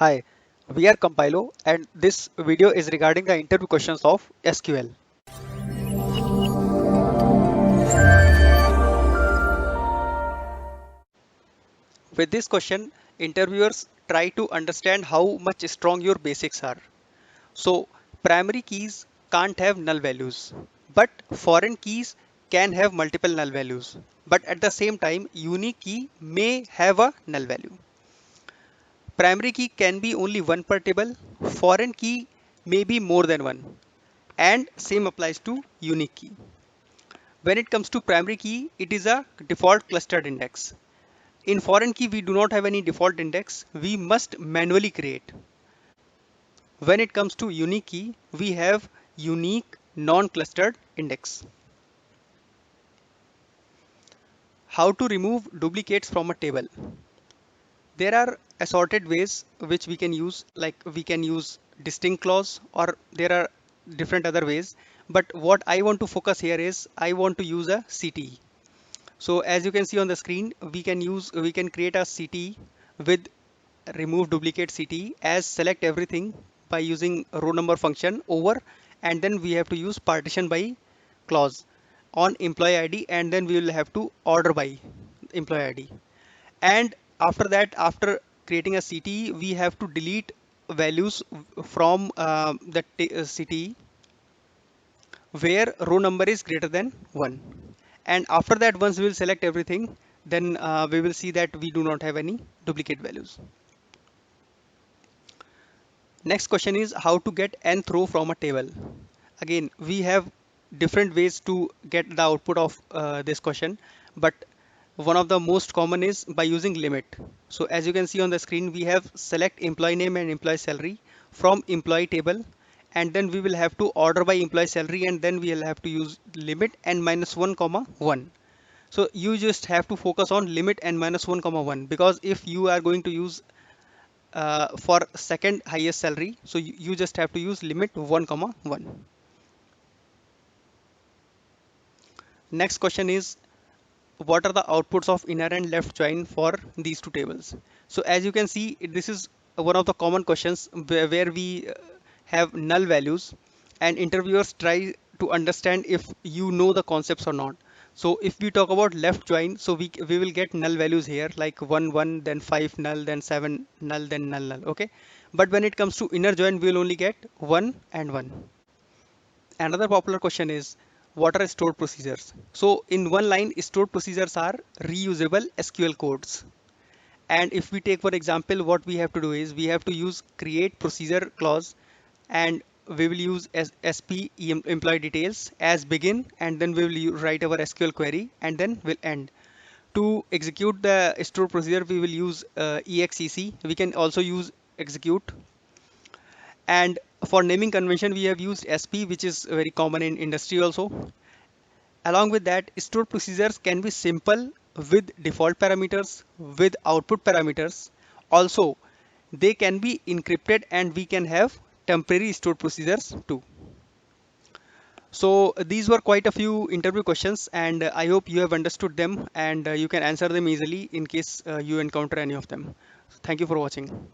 Hi, we are Compilo and this video is regarding the interview questions of SQL. With this question, interviewers try to understand how much strong your basics are. So, primary keys can't have null values, but foreign keys can have multiple null values. But at the same time, unique key may have a null value. Primary key can be only one per table, foreign key may be more than one, and same applies to unique key. When it comes to primary key, it is a default clustered index. In foreign key, we do not have any default index. We must manually create. When it comes to unique key, we have unique non-clustered index. How to remove duplicates from a table? There are assorted ways which we can use, like we can use distinct clause, or there are different other ways. But what I want to focus here is I want to use a CTE. So as you can see on the screen, we can create a CTE with remove duplicate CTE as select everything by using row number function over, and then we have to use partition by clause on employee ID, and then we will have to order by employee ID. And after that, after creating a CTE, we have to delete values from the CTE where row number is greater than 1. And after that, once we will select everything, then we will see that we do not have any duplicate values. Next question is how to get nth row from a table. Again, we have different ways to get the output of this question, but one of the most common is by using limit. So as you can see on the screen, we have select employee name and employee salary from employee table, and then we will have to order by employee salary, and then we will have to use limit n minus 1 comma 1. So you just have to focus on limit n minus 1 comma 1, because if you are going to use for second highest salary, so you just have to use limit 1 comma 1. Next question is what are the outputs of inner and left join for these two tables? So as you can see, this is one of the common questions where we have null values, and interviewers try to understand if you know the concepts or not. So if we talk about left join, so we will get null values here like 1 1, then 5 null, then 7 null, then null null. Okay, but when it comes to inner join, we will only get 1 and 1. Another popular question is what are stored procedures? So in one line, stored procedures are reusable SQL codes. And if we take for example, what we have to do is we have to use create procedure clause, and we will use sp employee details as begin, and then we will write our SQL query, and then we'll end. To execute the stored procedure, we will use exec. We can also use execute. And for naming convention, we have used sp, which is very common in industry also. Along with that, stored procedures can be simple with default parameters, with output parameters. Also, they can be encrypted, and we can have temporary stored procedures too. So these were quite a few interview questions, and I hope you have understood them, and you can answer them easily in case you encounter any of them. Thank you for watching.